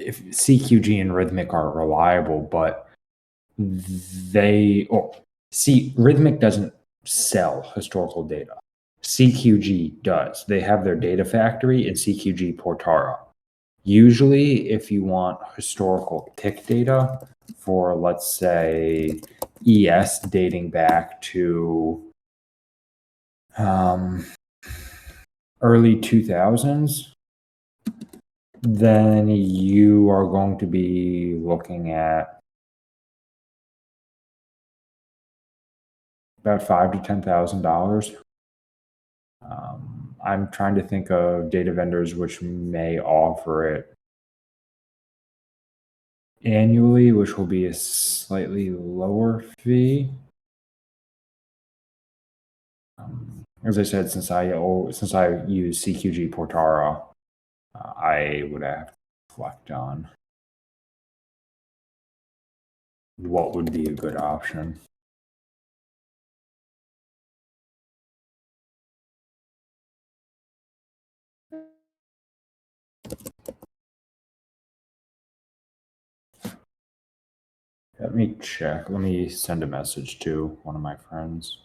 if CQG and Rhythmic are reliable, but Rhythmic doesn't sell historical data. CQG does. They have their data factory in CQG Portara. Usually, if you want historical tick data for, let's say, ES dating back to early 2000s, then you are going to be looking at about $5,000 to $10,000. I'm trying to think of data vendors which may offer it annually, which will be a slightly lower fee. As I said, since I use CQG Portara, I would have to reflect on what would be a good option. Let me check. Let me send a message to one of my friends.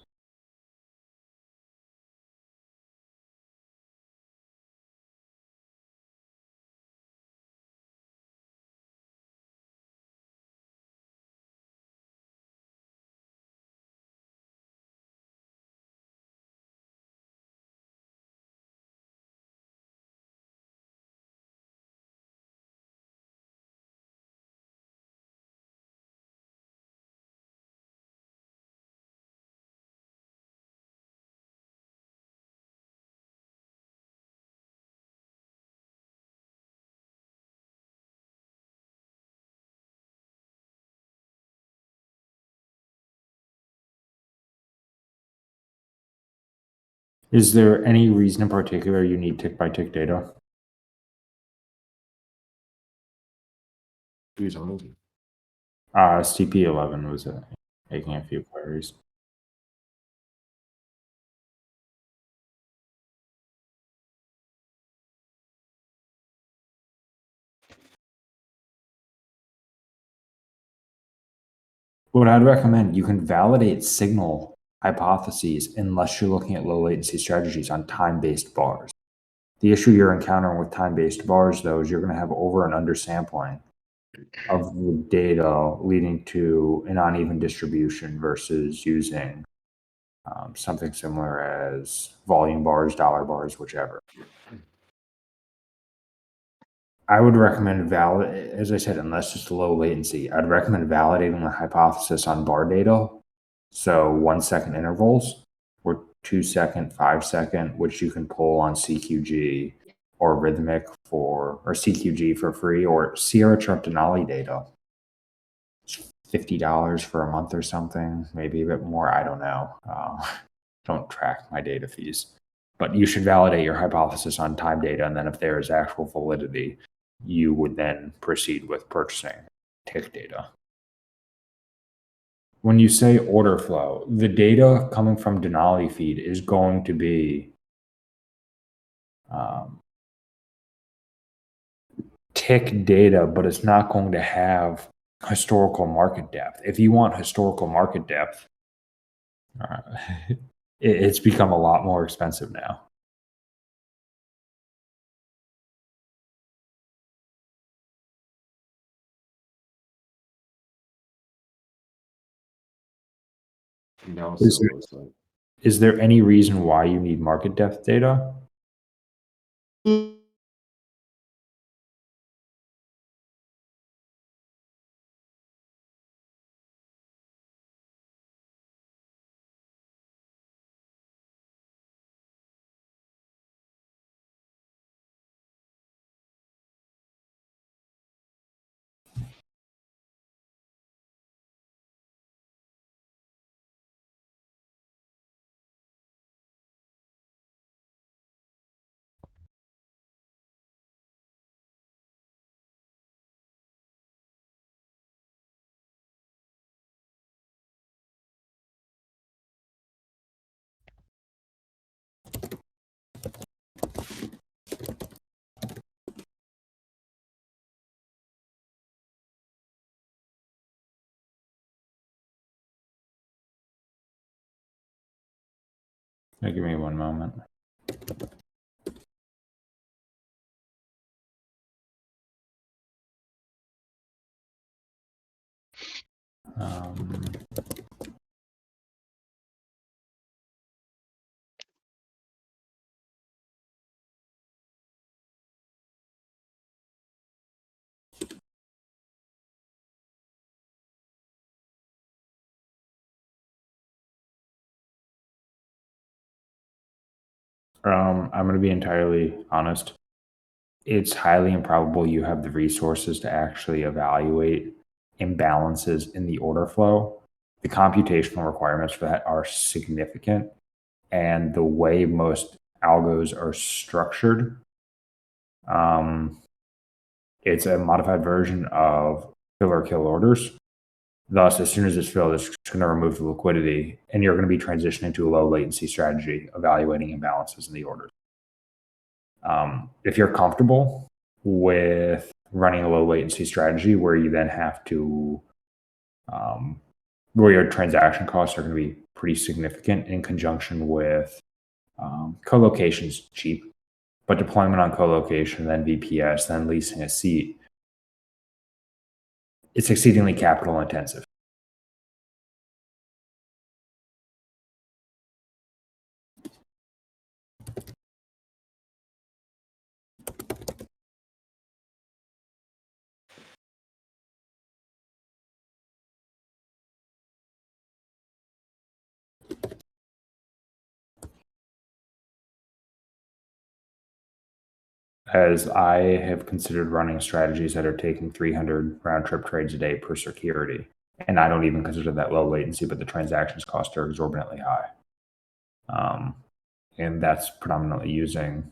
Is there any reason in particular you need tick-by-tick data? Who's on? CP11 was making a few queries. What I'd recommend, you can validate signal hypotheses unless you're looking at low latency strategies on time-based bars. The issue you're encountering with time-based bars, though, is you're going to have over and undersampling of the data, leading to an uneven distribution versus using something similar as volume bars, dollar bars, whichever. I would recommend as I said, unless it's low latency, I'd recommend validating the hypothesis on bar data. So 1 second intervals or 2 second, 5 second, which you can pull on CQG or Rhythmic or CQG for free, or Sierra Chart Denali data. It's $50 for a month or something, maybe a bit more. I don't know. Don't track my data fees. But you should validate your hypothesis on time data, and then if there is actual validity, you would then proceed with purchasing tick data. When you say order flow, the data coming from Denali feed is going to be tick data, but it's not going to have historical market depth. If you want historical market depth, it's become a lot more expensive now. No, Is there any reason why you need market depth data? Give me one moment. Um, I'm going to be entirely honest. It's highly improbable you have the resources to actually evaluate imbalances in the order flow. The computational requirements for that are significant. And the way most algos are structured, it's a modified version of fill or kill orders. Thus, as soon as it's filled, it's going to remove the liquidity, and you're going to be transitioning to a low latency strategy, evaluating imbalances in the orders. If you're comfortable with running a low latency strategy where you then have to, where your transaction costs are going to be pretty significant in conjunction with co-location's cheap, but deployment on co-location, then VPS, then leasing a seat, it's exceedingly capital intensive. As I have considered running strategies that are taking 300 round trip trades a day per security, and I don't even consider that low latency, but the transactions cost are exorbitantly high. And that's predominantly using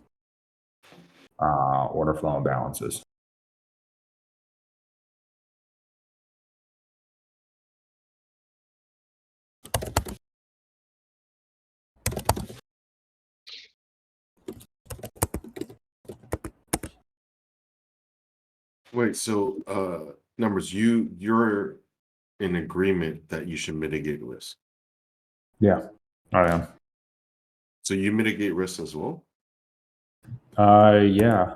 order flow imbalances. Wait, so numbers, you're in agreement that you should mitigate risk. Yeah, I am. So you mitigate risk as well? Yeah,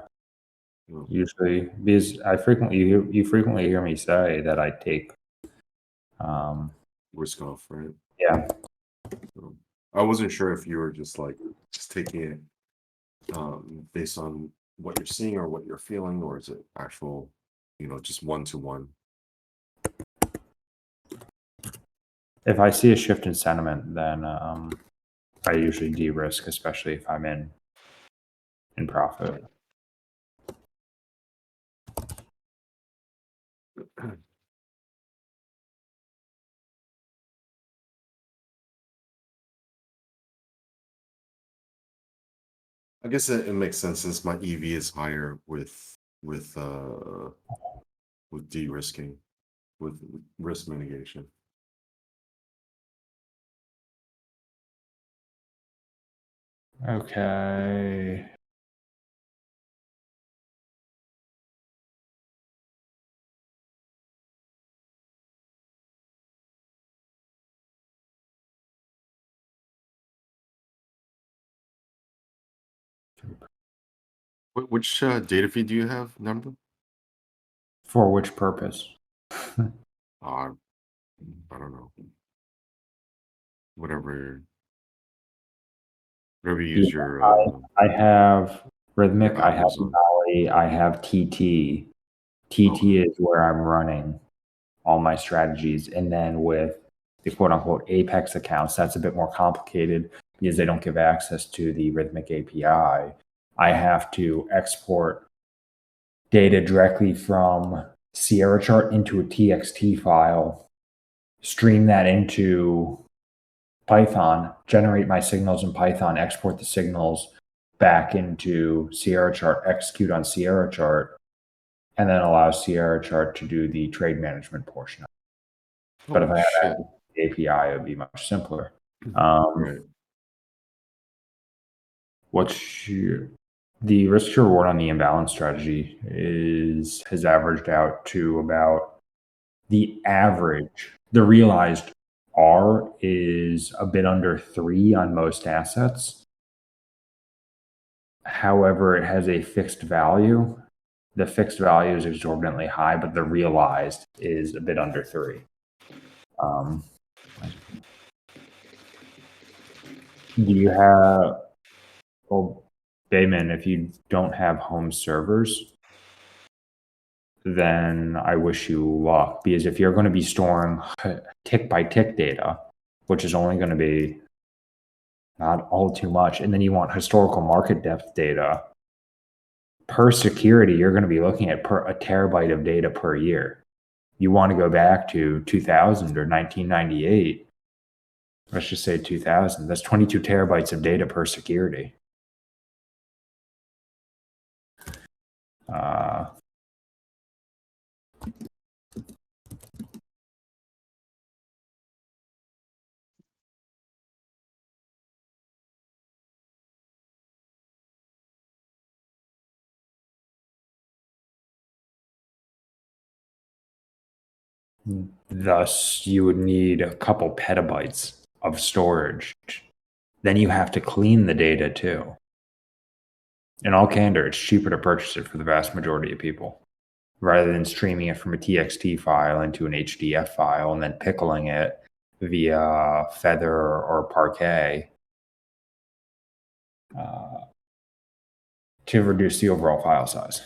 Oh, usually because I frequently you frequently hear me say that I take. risk off, right? Yeah, So I wasn't sure if you were just taking it based on what you're seeing or what you're feeling, or is it actual, just one to one? if I see a shift in sentiment, then I usually de-risk, especially if I'm in profit. I guess it makes sense since my EV is higher with de-risking, with risk mitigation. Okay. Which data feed do you have, number? For which purpose? I don't know. Whatever, whatever you use I have Rhythmic, I have Amazon. Valley, I have TT. TT is where I'm running all my strategies. And then with the quote unquote Apex accounts, that's a bit more complicated because they don't give access to the Rhythmic API. I have to export data directly from Sierra Chart into a TXT file, stream that into Python, generate my signals in Python, export the signals back into Sierra Chart, execute on Sierra Chart, and then allow Sierra Chart to do the trade management portion. But if I Holy had shit! access to the API, it would be much simpler. Right. The risk to reward on the imbalance strategy has averaged out to about the realized R is a bit under 3 on most assets. However, it has a fixed value. The fixed value is exorbitantly high, but the realized is a bit under 3. Do you have, well, Bayman, if you don't have home servers, then I wish you luck, because if you're going to be storing tick by tick data, which is only going to be not all too much, and then you want historical market depth data per security, you're going to be looking at a terabyte of data per year. You want to go back to 2000 or 1998. Let's just say 2000. That's 22 terabytes of data per security. Thus, you would need a couple petabytes of storage. Then you have to clean the data too. In all candor, it's cheaper to purchase it for the vast majority of people, rather than streaming it from a TXT file into an HDF file and then pickling it via Feather or Parquet to reduce the overall file size.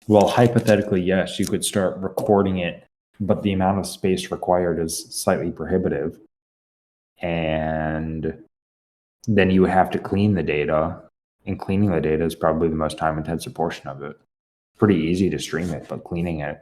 Well, hypothetically, yes, you could start recording it, but the amount of space required is slightly prohibitive. And then you would have to clean the data, and cleaning the data is probably the most time intensive portion of it. Pretty easy to stream it, but cleaning it.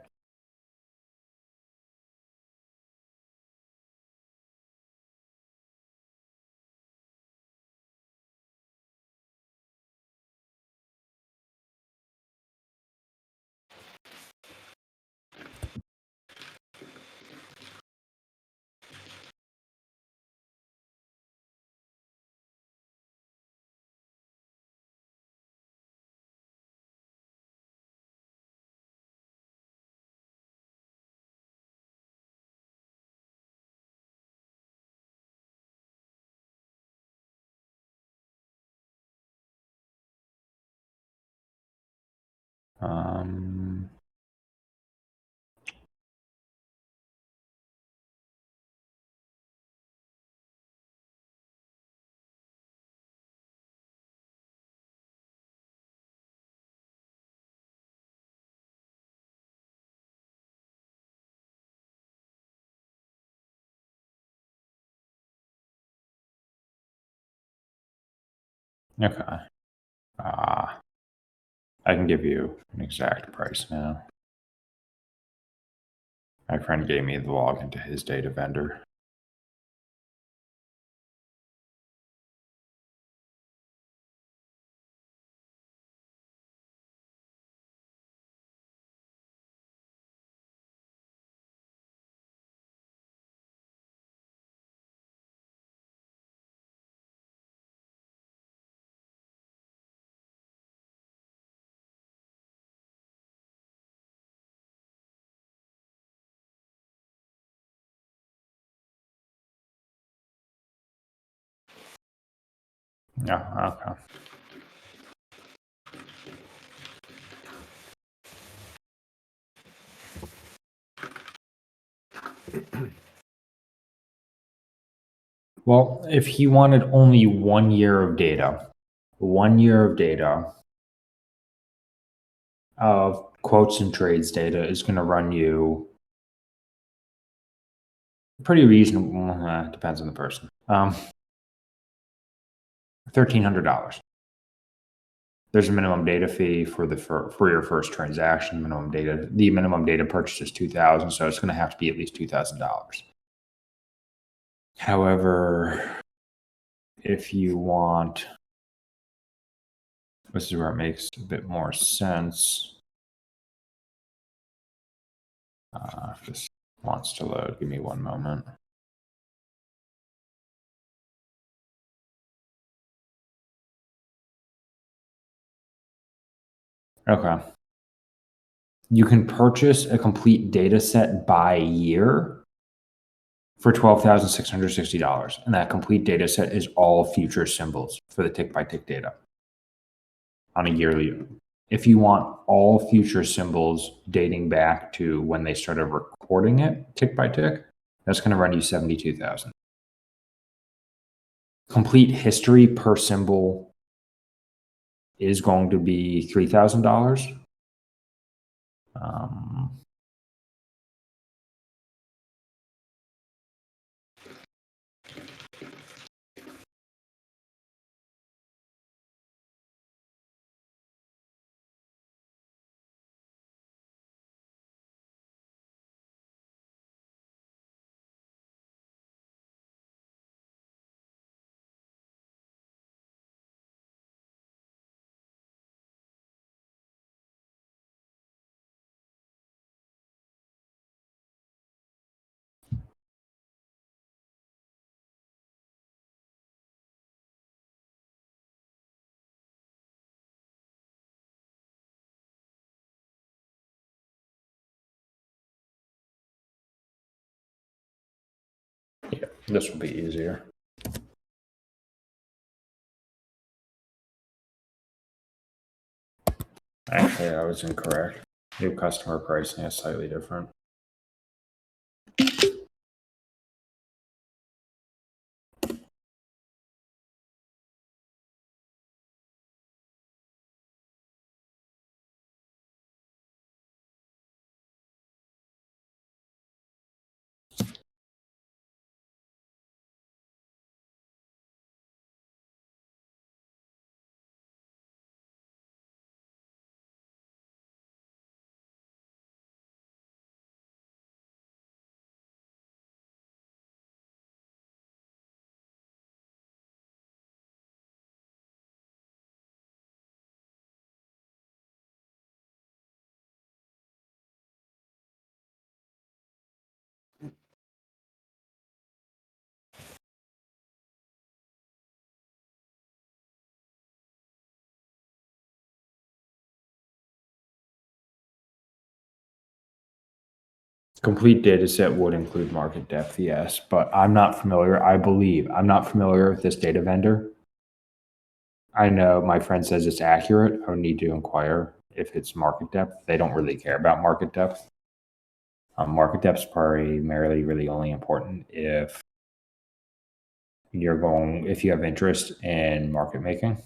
Okay. I can give you an exact price now. My friend gave me the login to his data vendor. Yeah, okay. Well, if he wanted only 1 year of data, 1 year of data of quotes and trades data is going to run you pretty reasonable. Depends on the person. $1,300. There's a minimum data fee for your first transaction. The minimum data purchase is $2,000, so it's going to have to be at least $2,000. However, if you want, this is where it makes a bit more sense. Wants to load. Give me one moment. Okay. You can purchase a complete data set by year for $12,660. And that complete data set is all future symbols for the tick by tick data on a yearly. If you want all future symbols dating back to when they started recording it tick by tick, that's going to run you 72,000. Complete history per symbol is going to be $3,000. Yeah, this will be easier. Actually, I was incorrect. New customer pricing is slightly different. Complete data set would include market depth, yes, but I'm not familiar. I'm not familiar with this data vendor. I know my friend says it's accurate. I would need to inquire if it's market depth. They don't really care about market depth. Market depth is primarily really only important if if you have interest in market making.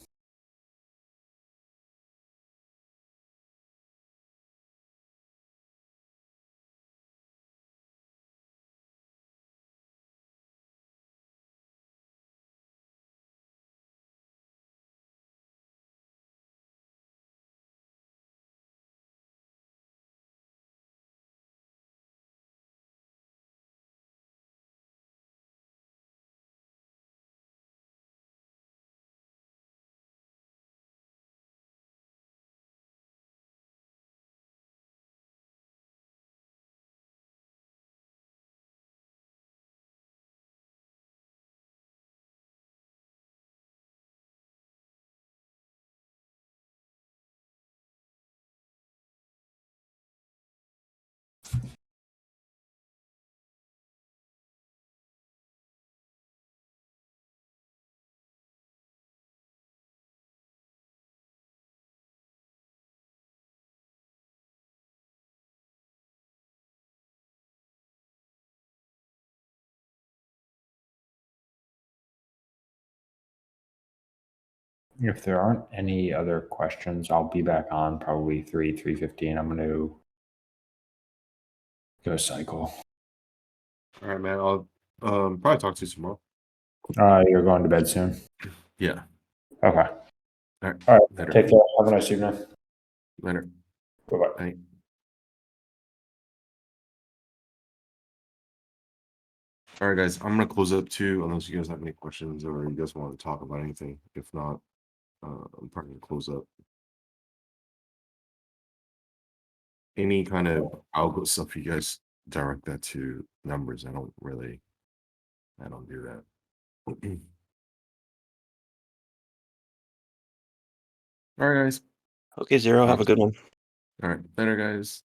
If there aren't any other questions, I'll be back on probably 3:15. I'm going to go cycle. All right, man. I'll probably talk to you tomorrow. You're going to bed soon. Yeah. Okay. All right. All right. Later. Take care. Have a nice evening. Later. Bye-bye. Bye. All right, guys. I'm gonna close up too, unless you guys have any questions or you guys want to talk about anything. If not, I'm probably gonna close up. Any kind of algo stuff you guys direct that to numbers. I don't do that. All right, guys. Okay, Zero. Have a good one. All right, later, guys.